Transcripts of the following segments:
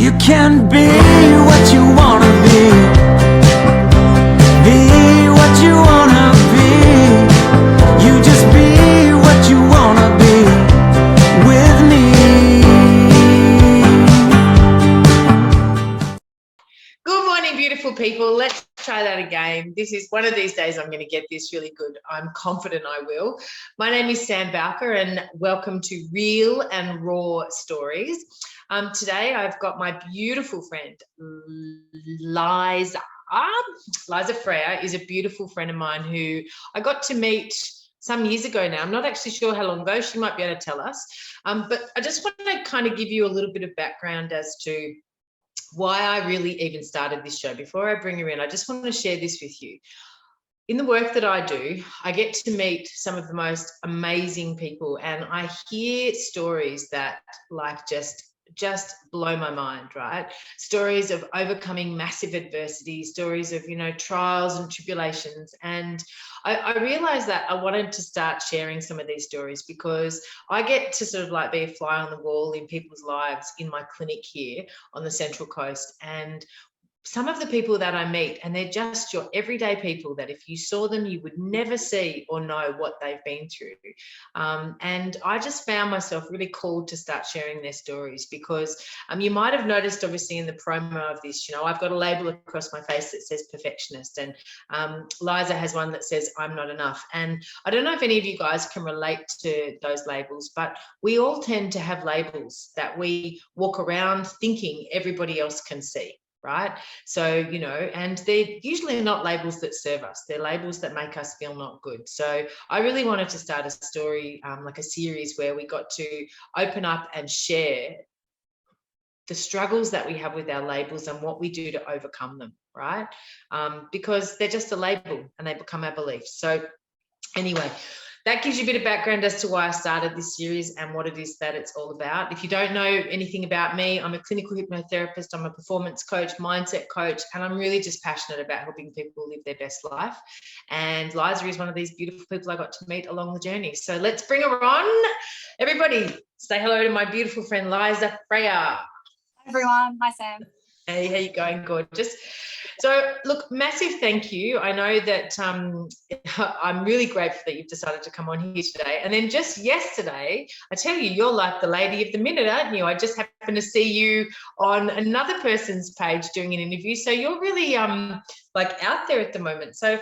You can be what you wanna be. Be what you wanna be. You just be what you wanna be with me. Good morning, beautiful people. Let's try that again. This is one of these days I'm going to get this really good. I'm confident I will. My name is Sam Bowker and welcome to Real and Raw Stories. Today I've got my beautiful friend, Liza. Liza Freyer is a beautiful friend of mine who I got to meet some years ago now. I'm not actually sure how long ago. She might be able to tell us. But I just want to kind of give you a little bit of background as to why I really even started this show. Before I bring her in, I just want to share this with you. In the work that I do, I get to meet some of the most amazing people, and I hear stories that like just blow my mind, right? Stories of overcoming massive adversity, stories of, you know, trials and tribulations. And I realized that I wanted to start sharing some of these stories because I get to sort of like be a fly on the wall in people's lives in my clinic here on the Central Coast. And some of the people that I meet, and they're just your everyday people that if you saw them, you would never see or know what they've been through. And I just found myself really called to start sharing their stories because you might have noticed, obviously, in the promo of this, you know, I've got a label across my face that says perfectionist, and Liza has one that says I'm not enough. And I don't know if any of you guys can relate to those labels, but we all tend to have labels that we walk around thinking everybody else can see. Right? So, you know, and they're usually not labels that serve us. They're labels that make us feel not good. So I really wanted to start a story, like a series where we got to open up and share the struggles that we have with our labels and what we do to overcome them, right? Because they're just a label and they become our beliefs. So anyway, that gives you a bit of background as to why I started this series and what it is that it's all about. If you don't know anything about me, I'm a clinical hypnotherapist, I'm a performance coach, mindset coach, and I'm really just passionate about helping people live their best life. And Liza is one of these beautiful people I got to meet along the journey. So let's bring her on. Everybody, say hello to my beautiful friend, Liza Freyer. Hi, everyone. Hi, Sam. Hey, how you going? Gorgeous. So, look, massive thank you. I know that I'm really grateful that you've decided to come on here today. And then just yesterday, I tell you, you're like the lady of the minute, aren't you? I just happened to see you on another person's page doing an interview. So you're really like out there at the moment. So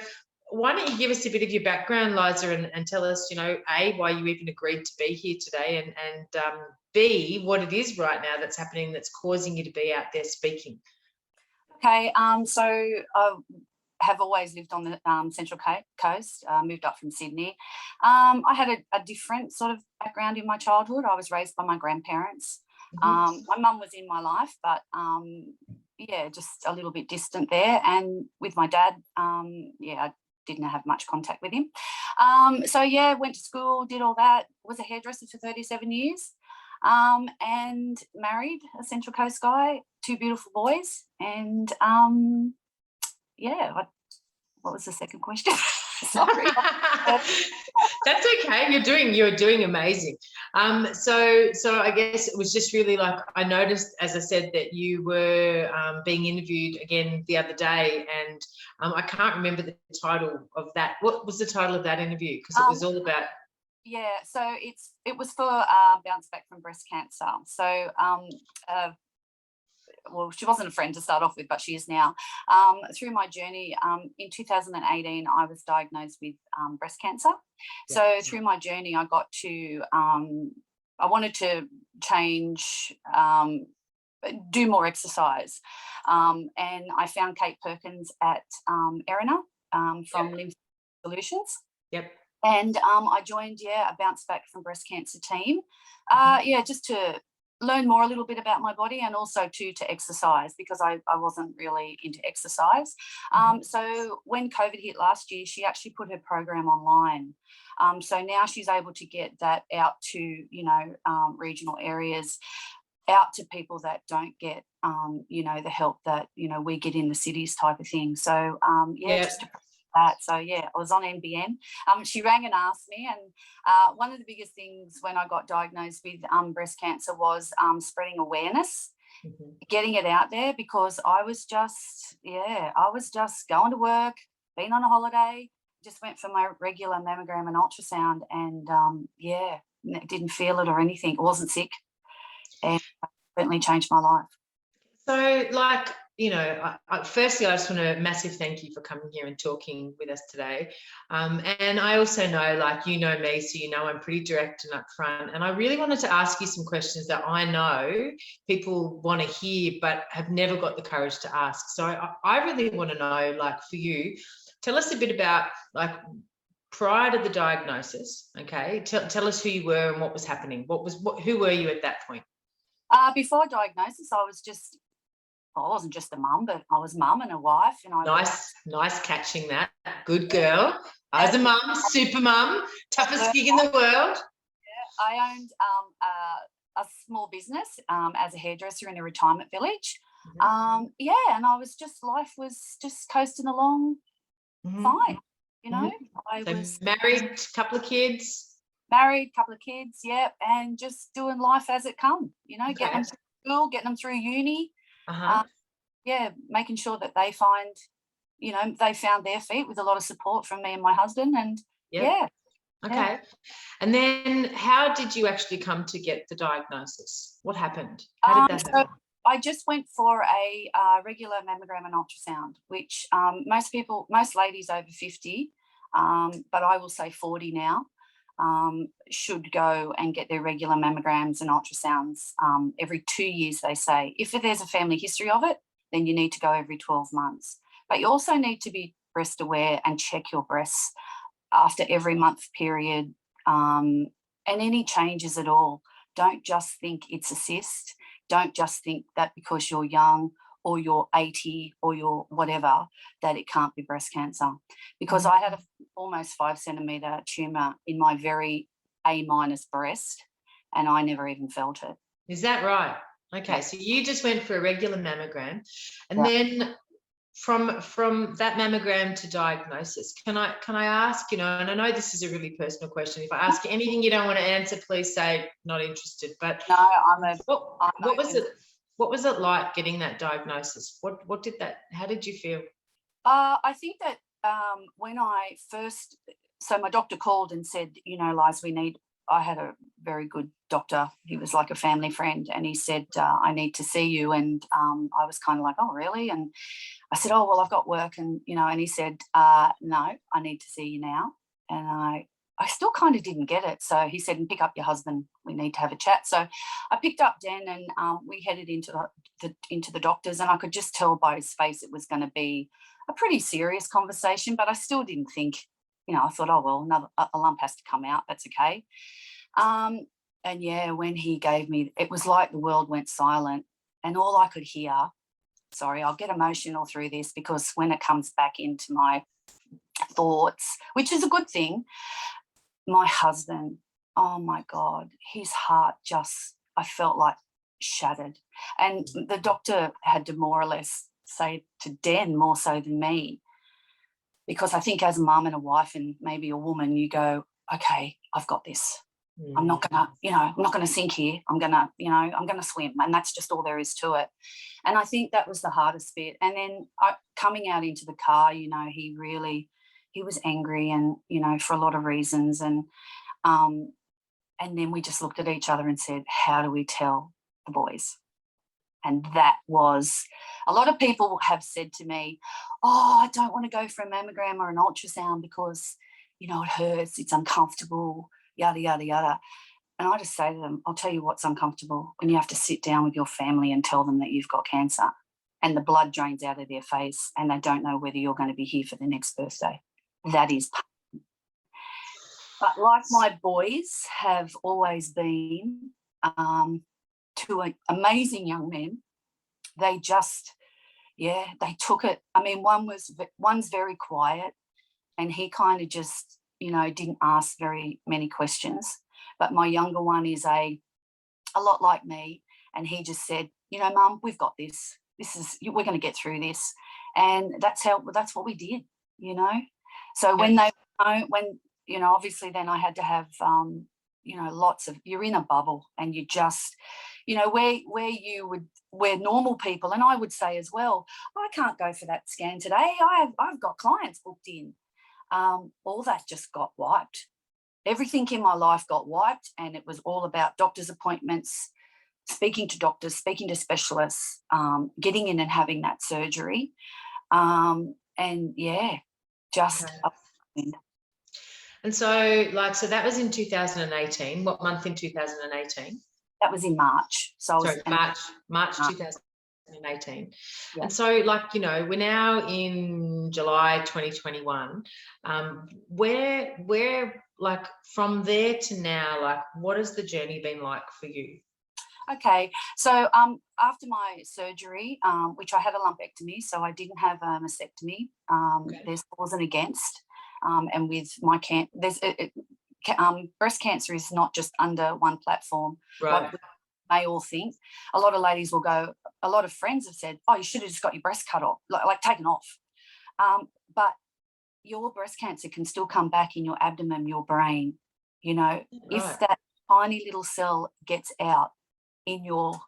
why don't you give us a bit of your background, Liza, and tell us, you know, A, why you even agreed to be here today, and B, what it is right now that's happening that's causing you to be out there speaking. Okay, so I have always lived on the Central Coast, moved up from Sydney. I had a different sort of background in my childhood. I was raised by my grandparents. My mum was in my life, but yeah, just a little bit distant there. And with my dad, yeah, I didn't have much contact with him. So yeah, went to school, did all that, was a hairdresser for 37 years. And married a Central Coast guy, 2 beautiful boys, and yeah, what was the second question? Sorry. That's okay. You're doing amazing. So I guess it was just really like I noticed, as I said, that you were being interviewed again the other day, and I can't remember the title of that. What was the title of that interview? Because it was all about. Yeah, so it was for bounce back from breast cancer. So well, she wasn't a friend to start off with, but she is now. Through my journey, in 2018, I was diagnosed with breast cancer. Yeah. So through my journey, I got to, I wanted to change, do more exercise. And I found Kate Perkins at Erina from Lymph Solutions. Yep. And I joined, a bounce back from breast cancer team. Yeah, just to learn more a little bit about my body, and also to exercise, because I wasn't really into exercise. So when COVID hit last year, she actually put her program online. So now she's able to get that out to, you know, regional areas, out to people that don't get, you know, the help that, you know, we get in the cities type of thing. So, just to that. So yeah, I was on NBN. She rang and asked me, and one of the biggest things when I got diagnosed with breast cancer was spreading awareness getting it out there, because I was just going to work, been on a holiday, just went for my regular mammogram and ultrasound, and didn't feel it or anything. I wasn't sick, and it certainly changed my life. So, like, you know, firstly, I just want to massive thank you for coming here and talking with us today. And I also know, like, you know me, so you know I'm pretty direct and upfront. And I really wanted to ask you some questions that I know people want to hear but have never got the courage to ask. So I really want to know, like, for you, tell us a bit about, like, prior to the diagnosis. Okay, tell us who you were and what was happening. Who were you at that point? Before diagnosis, I wasn't just a mum, but I was mum and a wife. And nice catching that. Good girl. I was a mum, super mum, toughest gig in the world. Yeah, I owned a small business as a hairdresser in a retirement village. And I was life was just coasting along fine, you know. I was married, couple of kids. Married, couple of kids, and just doing life as it come, you know, getting them through school, getting them through uni. Making sure that they found their feet with a lot of support from me and my husband. And okay. And then how did you actually come to get the diagnosis? What happened? How did that happen? So I just went for a regular mammogram and ultrasound, which most ladies over 50, but I will say 40 now, should go and get their regular mammograms and ultrasounds every 2 years, they say. If there's a family history of it, then you need to go every 12 months. But you also need to be breast aware and check your breasts after every month period, and any changes at all. Don't just think it's a cyst. Don't just think that because you're young or you're 80 or you're whatever, that it can't be breast cancer. Because I had a almost 5 centimetre tumour in my very A- breast, and I never even felt it. Is that right? Okay, so you just went for a regular mammogram, and then from that mammogram to diagnosis, can I ask, you know, and I know this is a really personal question. If I ask you anything you don't want to answer, please say not interested. But no, what was it? What was it like getting that diagnosis? What did that? How did you feel? I think that when I first, so my doctor called and said, you know, Liza, I had a very good doctor. He was like a family friend, and he said, I need to see you. And I was kind of like, oh, really? And I said, oh, well, I've got work. And, you know, and he said, no, I need to see you now. And I still kind of didn't get it. So he said, and pick up your husband. We need to have a chat. So I picked up Dan, and we headed into the doctors, and I could just tell by his face it was going to be a pretty serious conversation, but I still didn't think, you know, I thought, oh, well, a lump has to come out. That's okay. And yeah, when he gave me, it was like the world went silent, and all I could hear, sorry, I'll get emotional through this because when it comes back into my thoughts, which is a good thing, my husband, oh my God, his heart just, I felt like shattered. And the doctor had to more or less say to Den more so than me, because I think as a mum and a wife and maybe a woman, you go, okay, I've got this. I'm not gonna sink here. I'm gonna swim, and that's just all there is to it. And I think that was the hardest bit. And then coming out into the car, you know, he was angry, and, you know, for a lot of reasons. And then we just looked at each other and said, how do we tell the boys? And that was, a lot of people have said to me, oh, I don't want to go for a mammogram or an ultrasound because, you know, it hurts, it's uncomfortable, yada, yada, yada. And I just say to them, I'll tell you what's uncomfortable, when you have to sit down with your family and tell them that you've got cancer, and the blood drains out of their face and they don't know whether you're going to be here for the next birthday. That is pain. But like my boys have always been, two amazing young men, they just, they took it. I mean, one's very quiet, and he kind of just, you know, didn't ask very many questions. But my younger one is a lot like me, and he just said, you know, Mum, we've got this. We're going to get through this. And that's what we did, you know. So when you know, obviously then I had to have, you know, lots of, you're in a bubble, and you just, you know, where normal people, and I would say as well, I can't go for that scan today. I've got clients booked in. All that just got wiped. Everything in my life got wiped, and it was all about doctor's appointments, speaking to doctors, speaking to specialists, getting in and having that surgery. And yeah, just Okay. And so that was in 2018. What month in 2018? That was in March. So March 2018. Yeah. And so, we're now in July 2021. Where from there to now, what has the journey been like for you? Okay, so after my surgery, which I had a lumpectomy, so I didn't have a mastectomy. There wasn't against, and with my breast cancer is not just under one platform. Right. Like we may all think. A lot of ladies will go. A lot of friends have said, "Oh, you should have just got your breast cut off, like taken off." But your breast cancer can still come back in your abdomen, your brain. You know, right. If that tiny little cell gets out in your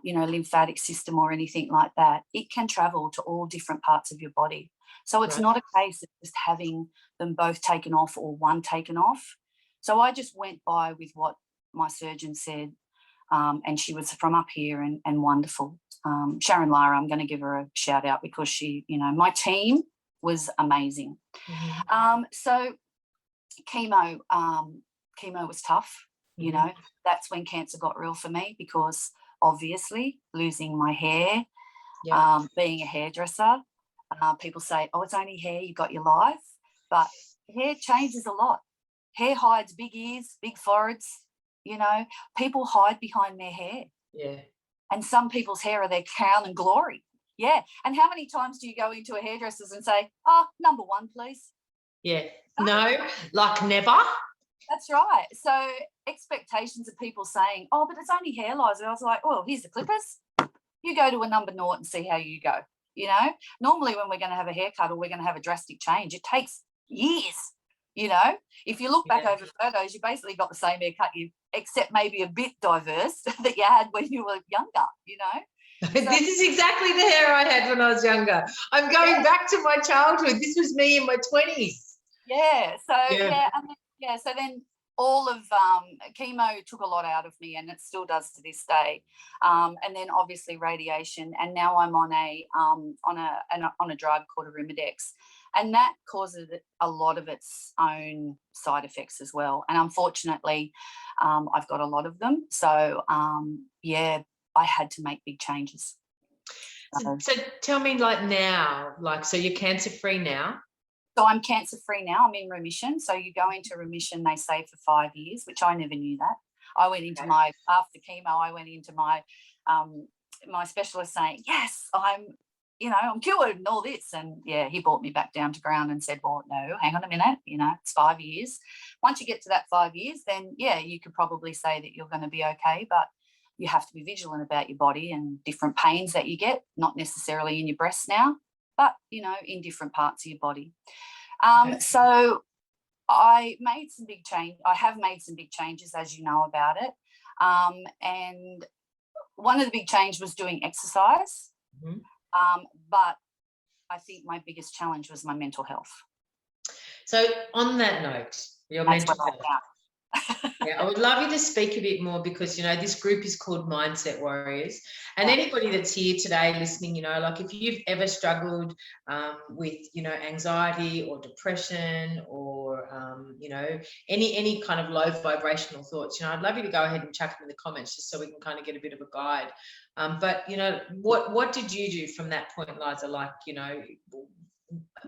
lymphatic system or anything like that, it can travel to all different parts of your body. So it's not a case of just having them both taken off or one taken off. So I just went by with what my surgeon said, and she was from up here and wonderful. Sharon Lara, I'm going to give her a shout out because she, my team was amazing. Mm-hmm. So chemo was tough. Mm-hmm. That's when cancer got real for me, because obviously losing my hair, being a hairdresser, people say, oh, it's only hair, you got your life. But hair changes a lot. Hair hides big ears, big foreheads, people hide behind their hair. Yeah. And some people's hair are their crown and glory. Yeah. And how many times do you go into a hairdresser's and say, oh, number one, please? Yeah. No, never. That's right. So expectations of people saying, oh, but it's only hair, Liza. I was like, well, here's the clippers. You go to a number naught and see how you go. Normally when we're going to have a haircut or we're going to have a drastic change, it takes years. If you look back over photos, you basically got the same haircut, except maybe a bit diverse that you had when you were younger, So, this is exactly the hair I had when I was younger. I'm going back to my childhood. This was me in my 20s. Yeah. So, so then all of chemo took a lot out of me, and it still does to this day. And then obviously radiation, and now I'm on a drug called Arimidex, and that causes a lot of its own side effects as well. And unfortunately, I've got a lot of them. So I had to make big changes. So tell me, now, so you're cancer free now? So I'm cancer free now. I'm in remission. So you go into remission, they say, for 5 years, which I never knew that. I went into after chemo, I went into my specialist saying, yes, I'm cured and all this. And he brought me back down to ground and said, well, no, hang on a minute, it's 5 years. Once you get to that 5 years, then you could probably say that you're going to be okay, but you have to be vigilant about your body and different pains that you get, not necessarily in your breasts now, but, in different parts of your body. So I made some big change. I have made some big changes, as you know about it. And one of the big changes was doing exercise. Mm-hmm. But I think my biggest challenge was my mental health. So on that note, your mental health. I would love you to speak a bit more, because this group is called Mindset Warriors, and anybody that's here today listening, if you've ever struggled with anxiety or depression or any kind of low vibrational thoughts, I'd love you to go ahead and chuck them in the comments, just so we can kind of get a bit of a guide. But what did you do from that point, Liza?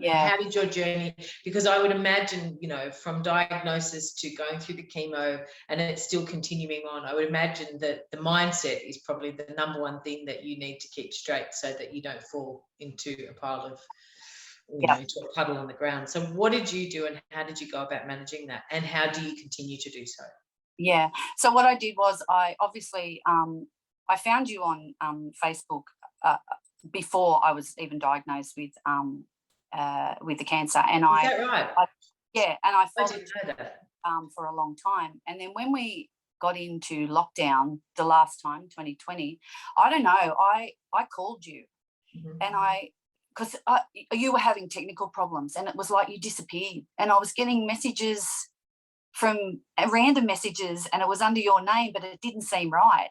How did your journey, because I would imagine, from diagnosis to going through the chemo and it's still continuing on, I would imagine that the mindset is probably the number one thing that you need to keep straight, so that you don't fall into a pile of, into a puddle on the ground. So what did you do, and how did you go about managing that, and how do you continue to do so? Yeah. So what I did was I found you on Facebook before I was even diagnosed with the cancer, and Is that right? and I followed didn't know that. for a long time. And then when we got into lockdown the last time, 2020, I don't know, I called you, and because you were having technical problems, and it was like you disappeared, and I was getting messages from random messages, and it was under your name, but it didn't seem right.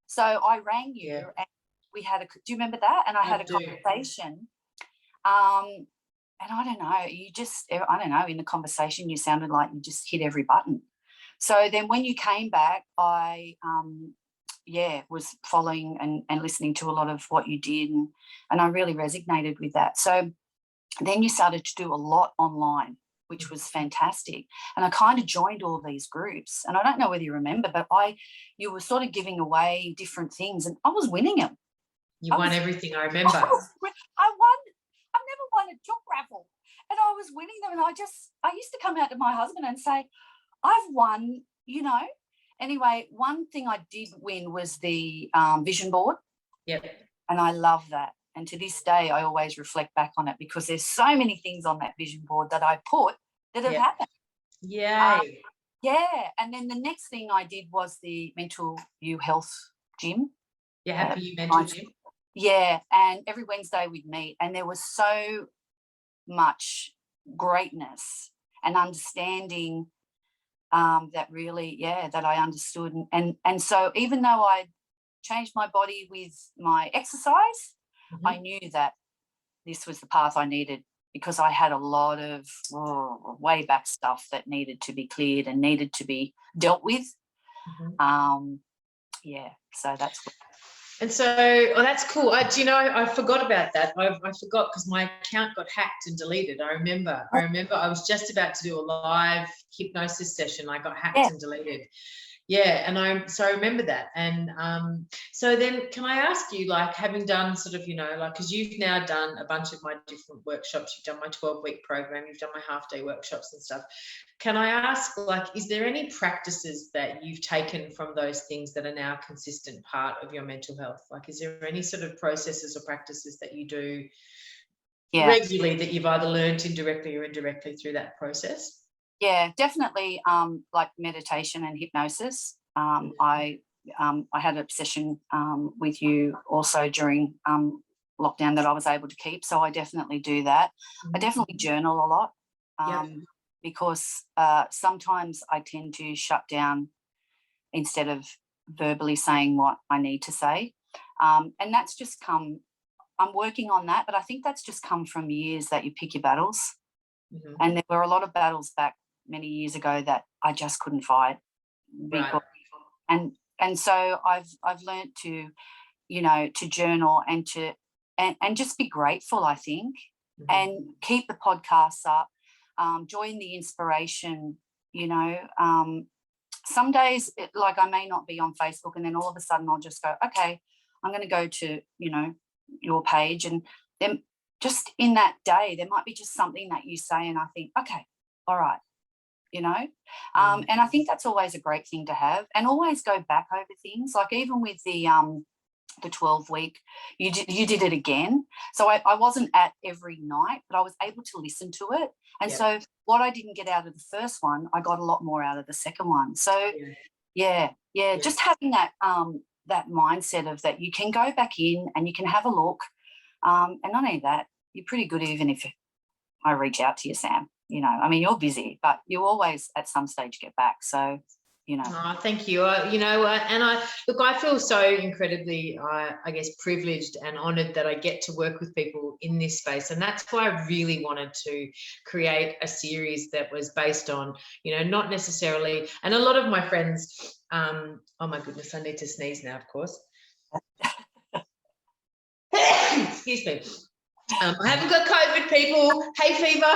So I rang you, and we had do you remember that? And I had a conversation. And I don't know, in the conversation you sounded like you just hit every button. So then when you came back, I was following and listening to a lot of what you did, and I really resonated with that. So then you started to do a lot online, which was fantastic. And I kind of joined all these groups, and I don't know whether you remember, but you were sort of giving away different things, and I was winning them. You won everything, I remember. I won. I've never won a job raffle, and I was winning them. And I used to come out to my husband and say, I've won, Anyway, one thing I did win was the vision board. Yep. And I love that. And to this day, I always reflect back on it, because there's so many things on that vision board that I put that have happened. Yay. And then the next thing I did was the Mental You Health Gym. Yeah, Happy You Mental Gym. Yeah, and every Wednesday we'd meet, and there was so much greatness and understanding that really, that I understood. And so even though I changed my body with my exercise, I knew that this was the path I needed, because I had a lot of way back stuff that needed to be cleared and needed to be dealt with. So that's what. And so, that's cool. I forgot about that. I forgot because my account got hacked and deleted. I remember I was just about to do a live hypnosis session. I got hacked and deleted. Yeah, and I remember that. And so then can I ask you, like, having done sort of, because you've now done a bunch of my different workshops, you've done my 12-week program, you've done my half-day workshops and stuff. Can I ask, like, is there any practices that you've taken from those things that are now a consistent part of your mental health? Like, is there any sort of processes or practices that you do regularly that you've either learned indirectly or indirectly through that process? Yeah, definitely. Like meditation and hypnosis. I had a session with you also during lockdown that I was able to keep, so I definitely do that. I definitely journal a lot because sometimes I tend to shut down instead of verbally saying what I need to say, and that's just come. I'm working on that, but I think that's just come from years that you pick your battles, and there were a lot of battles back many years ago that I just couldn't fight, because, and so I've learned to, to journal and to and just be grateful, I think, and keep the podcasts up, join the inspiration. Some days like I may not be on Facebook, and then all of a sudden I'll just go, okay, I'm going to go to your page, and then just in that day there might be just something that you say, and I think, okay, all right. And I think that's always a great thing to have, and always go back over things. Like even with the 12-week, you did it again. So I wasn't at every night, but I was able to listen to it. And so what I didn't get out of the first one, I got a lot more out of the second one. So just having that that mindset of that you can go back in and you can have a look. And not only that, you're pretty good even if I reach out to you, Sam. I mean, you're busy, but you always at some stage get back. So, Oh, thank you. And I feel so incredibly, I guess, privileged and honoured that I get to work with people in this space. And that's why I really wanted to create a series that was based on, not necessarily, and a lot of my friends, oh my goodness, I need to sneeze now, of course. Excuse me. I haven't got COVID, people. Hay fever.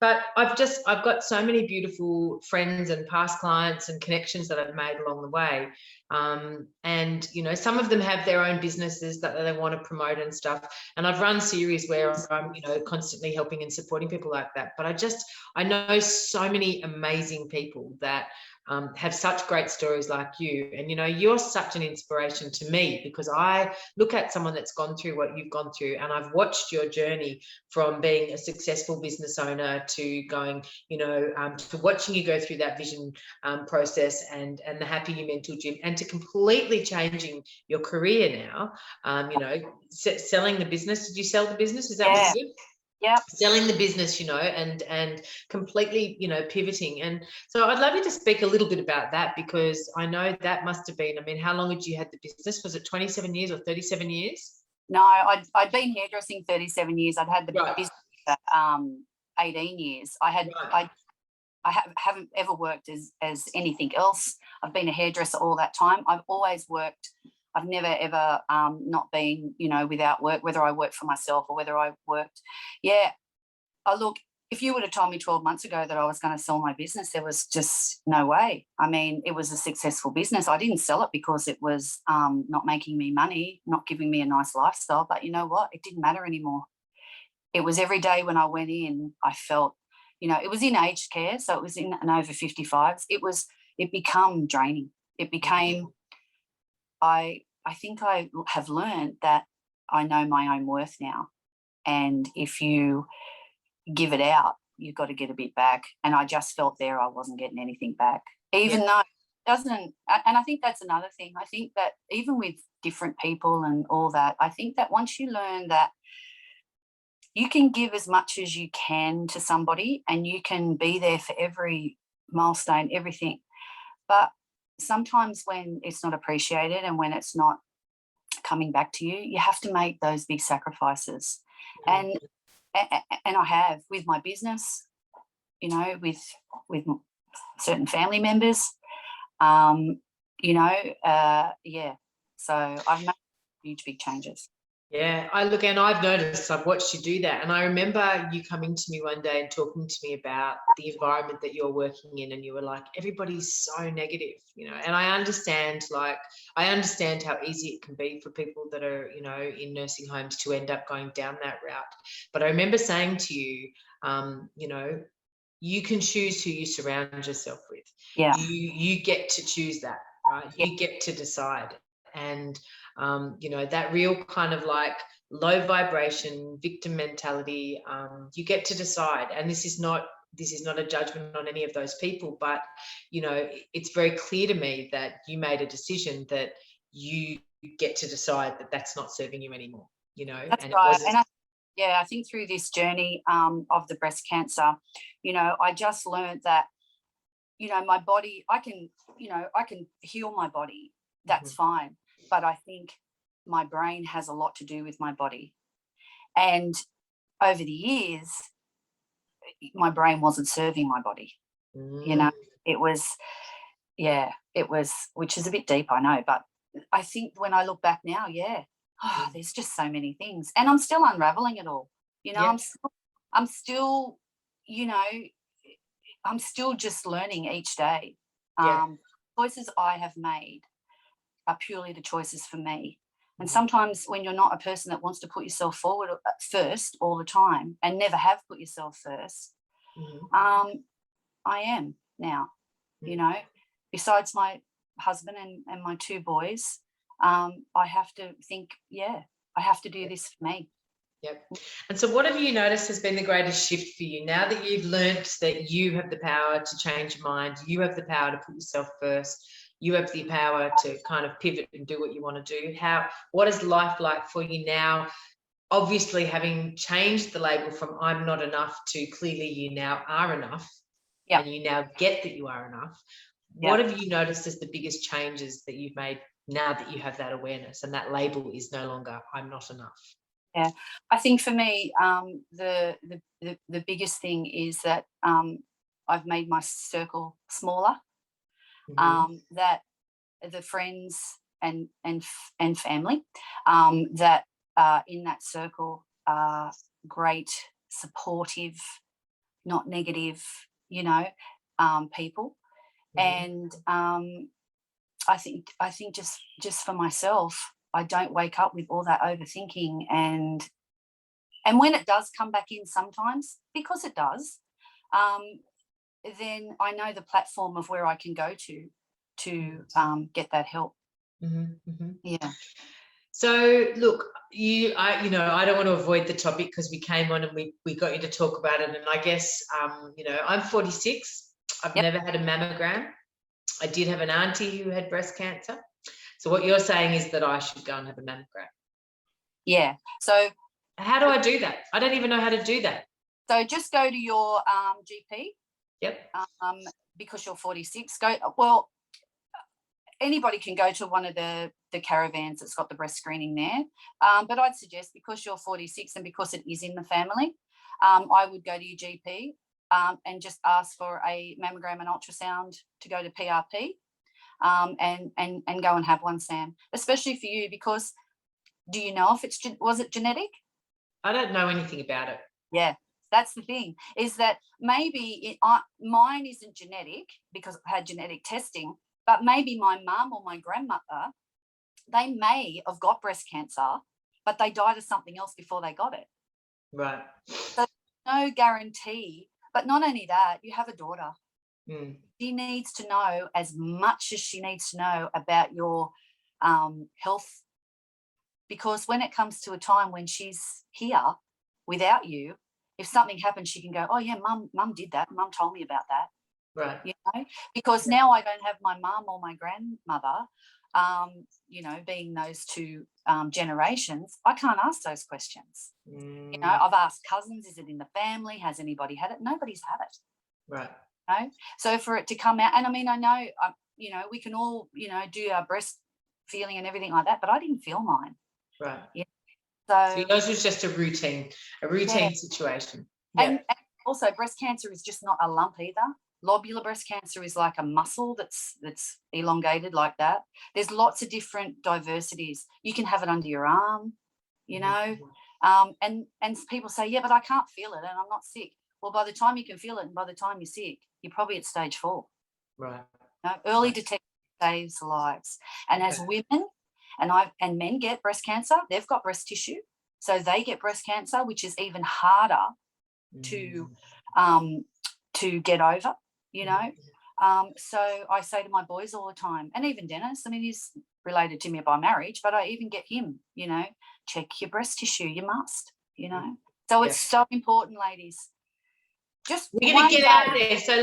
But I've got so many beautiful friends and past clients and connections that I've made along the way. And some of them have their own businesses that they want to promote and stuff. And I've run series where I'm, constantly helping and supporting people like that. But I know so many amazing people that have such great stories like you. And, you know, you're such an inspiration to me, because I look at someone that's gone through what you've gone through, and I've watched your journey from being a successful business owner to going, you know, to watching you go through that vision process and the Happy You Mental Gym, and to completely changing your career now. You know, selling the business. Did you sell the business? Is that what you did? Yeah. Selling the business, you know, and completely, you know, pivoting. And so I'd love you to speak a little bit about that, because I know that must have been, I mean, how long had you had the business? Was it 27 years or 37 years? No, I'd been hairdressing 37 years. I'd had the Right. business for 18 years. I haven't ever worked as anything else. I've been a hairdresser all that time. I've always worked. I've never ever not been, you know, without work, whether I worked for myself or whether I worked. Yeah. Look, if you would have told me 12 months ago that I was going to sell my business, there was just no way. I mean, it was a successful business. I didn't sell it because it was not making me money, not giving me a nice lifestyle. But you know what? It didn't matter anymore. It was every day when I went in, I felt, you know, it was in aged care. So it was in an over 55s. It became draining. It became, I think I have learned that I know my own worth now. And if you give it out, you've got to get a bit back. And I just felt there I wasn't getting anything back, even though it doesn't. And I think that's another thing. I think that even with different people and all that, I think that once you learn that you can give as much as you can to somebody and you can be there for every milestone, everything. But sometimes when it's not appreciated and when it's not coming back to you, you have to make those big sacrifices. And I have with my business, you know, with certain family members, you know, yeah. So I've made huge, big changes. Yeah, I've noticed, I've watched you do that. And I remember you coming to me one day and talking to me about the environment that you're working in. And you were like, everybody's so negative, you know, and I understand how easy it can be for people that are, you know, in nursing homes to end up going down that route. But I remember saying to you, you know, you can choose who you surround yourself with. Yeah. You get to choose that, right? Yeah. You get to decide. And you know, that real kind of like low vibration victim mentality, you get to decide. And this is not a judgment on any of those people, but you know, it's very clear to me that you made a decision that you get to decide that that's not serving you anymore, you know. That's and right. it was I think through this journey of the breast cancer, you know, I just learned that, you know, my body, I can heal my body. That's fine. But I think my brain has a lot to do with my body. And over the years, my brain wasn't serving my body. You know, it was, which is a bit deep, I know. But I think when I look back now, there's just so many things. And I'm still unraveling it all. You know, I'm still, you know, I'm still just learning each day. Choices I have made are purely the choices for me. And sometimes when you're not a person that wants to put yourself forward first all the time and never have put yourself first, I am now, you know, besides my husband and my two boys, I have to think, I have to do this for me. Yep. And so what have you noticed has been the greatest shift for you now that you've learnt that you have the power to change your mind, you have the power to put yourself first, you have the power to kind of pivot and do what you want to do? What is life like for you now? Obviously, having changed the label from I'm not enough to clearly you now are enough, and you now get that you are enough. What have you noticed as the biggest changes that you've made now that you have that awareness and that label is no longer I'm not enough? Yeah, I think for me, the biggest thing is that I've made my circle smaller. That the friends and family that are in that circle are great, supportive, not negative, you know, people. And I think just for myself, I don't wake up with all that overthinking, and when it does come back in sometimes, because it does, then I know the platform of where I can go to get that help. Yeah. So look, I don't want to avoid the topic because we came on and we got you to talk about it. And I guess, I'm 46. I've never had a mammogram. I did have an auntie who had breast cancer. So what you're saying is that I should go and have a mammogram. Yeah. So how do I do that? I don't even know how to do that. So just go to your GP. Yep. Because you're 46. Well, anybody can go to one of the caravans that's got the breast screening there. But I'd suggest, because you're 46 and because it is in the family, I would go to your GP and just ask for a mammogram and ultrasound to go to PRP and go and have one, Sam, especially for you, because do you know if was it genetic? I don't know anything about it. Yeah. That's the thing, is that maybe mine isn't genetic because I had genetic testing, but maybe my mum or my grandmother, they may have got breast cancer, but they died of something else before they got it. Right. So no guarantee. But not only that, you have a daughter. She needs to know as much as she needs to know about your health, because when it comes to a time when she's here without you, if something happens, she can go, oh yeah, mum did that. Mum told me about that. Right. You know, because now I don't have my mum or my grandmother, being those two generations, I can't ask those questions. You know, I've asked cousins, is it in the family? Has anybody had it? Nobody's had it. Right. You know? So for it to come out, and I mean, I know, we can all, do our breast feeling and everything like that, but I didn't feel mine. Right. Yeah. So yours was just a routine situation. Yeah. And also, breast cancer is just not a lump either. Lobular breast cancer is like a muscle that's elongated like that. There's lots of different diversities. You can have it under your arm, and people say, yeah, but I can't feel it and I'm not sick. Well, by the time you can feel it and by the time you're sick, you're probably at stage 4. Right. Early detection saves lives. And as women and men get breast cancer, they've got breast tissue, so they get breast cancer, which is even harder to get over. So I say to my boys all the time, and even Dennis, I mean, he's related to me by marriage, but I even get him, check your breast tissue, you must, So it's so important, ladies. Just we're going to get out there. So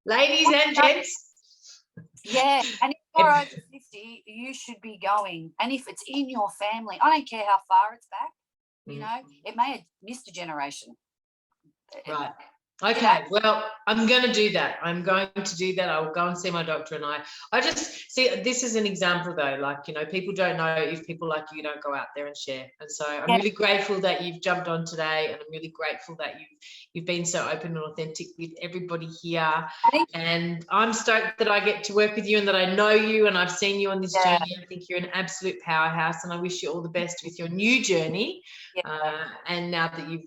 ladies and gents. Yeah, and if you're over 50, you should be going. And if it's in your family, I don't care how far it's back, it may have missed a generation. Right. Okay, well, I'm going to do that. I will go and see my doctor. And I just see, this is an example though, like, people don't know if people like you don't go out there and share. And so I'm really grateful that you've jumped on today, and I'm really grateful that you've been so open and authentic with everybody here. And I'm stoked that I get to work with you and that I know you and I've seen you on this journey. I think you're an absolute powerhouse, and I wish you all the best with your new journey. And now that you've,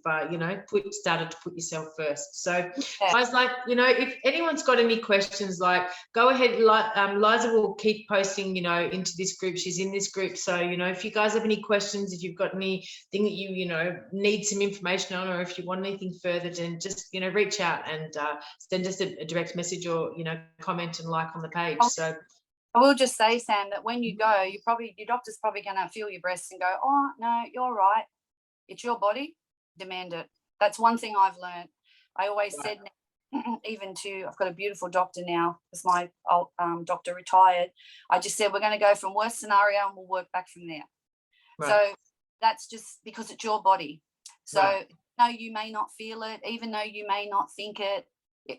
started to put yourself first. So I was like, if anyone's got any questions, like, go ahead. Liza will keep posting, into this group. She's in this group. So, if you guys have any questions, if you've got anything that you, need some information on, or if you want anything further, then just, reach out and send us a direct message or, comment and like on the page. So I will just say, Sam, that when you go, your doctor's probably going to feel your breasts and go, oh, no, you're right. It's your body. Demand it. That's one thing I've learned. I always said, even to, I've got a beautiful doctor now, because my old doctor retired. I just said, we're going to go from worst scenario and we'll work back from there. Right. So that's just because it's your body. So no, you may not feel it, even though you may not think it.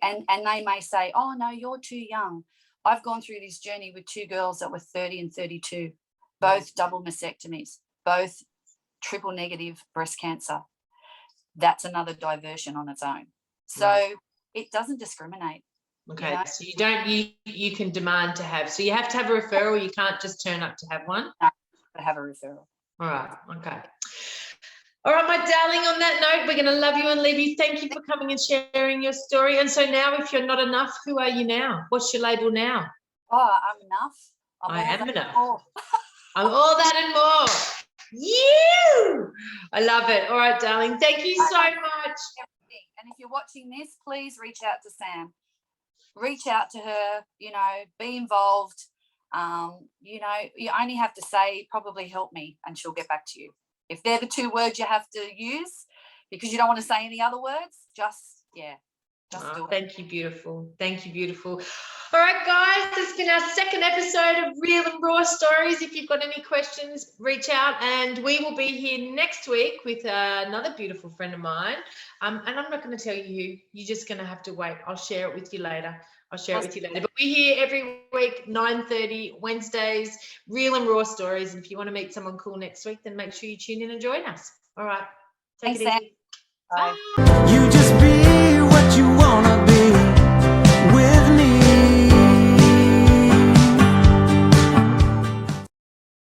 And they may say, oh, no, you're too young. I've gone through this journey with 2 girls that were 30 and 32, both double mastectomies, both triple negative breast cancer. That's another diversion on its own. So it doesn't discriminate. Okay, so you can demand to have, so you have to have a referral, you can't just turn up to have one? No, to have a referral. All right, okay. All right, my darling, on that note, we're going to love you and leave you. Thank you for coming and sharing your story. And so now, if you're not enough, who are you now? What's your label now? Oh, I'm enough. I am enough. I'm all that and more. You! I love it. All right, darling. Thank you so much. And if you're watching this, please reach out to Sam. Reach out to her, you know, be involved. You know, you only have to say, probably help me, and she'll get back to you. If they're the 2 words you have to use because you don't want to say any other words, just do it. Thank you, beautiful. Thank you, beautiful. All right, guys, this has been our second episode of Real and Raw Stories. If you've got any questions, reach out, and we will be here next week with another beautiful friend of mine. And I'm not going to tell you who. You're just going to have to wait. I'll share it with you later. But we're here every week, 9:30 Wednesdays, Real and Raw Stories. And if you want to meet someone cool next week, then make sure you tune in and join us. All right. Take Thanks, it Sam. easy. Bye. You just be what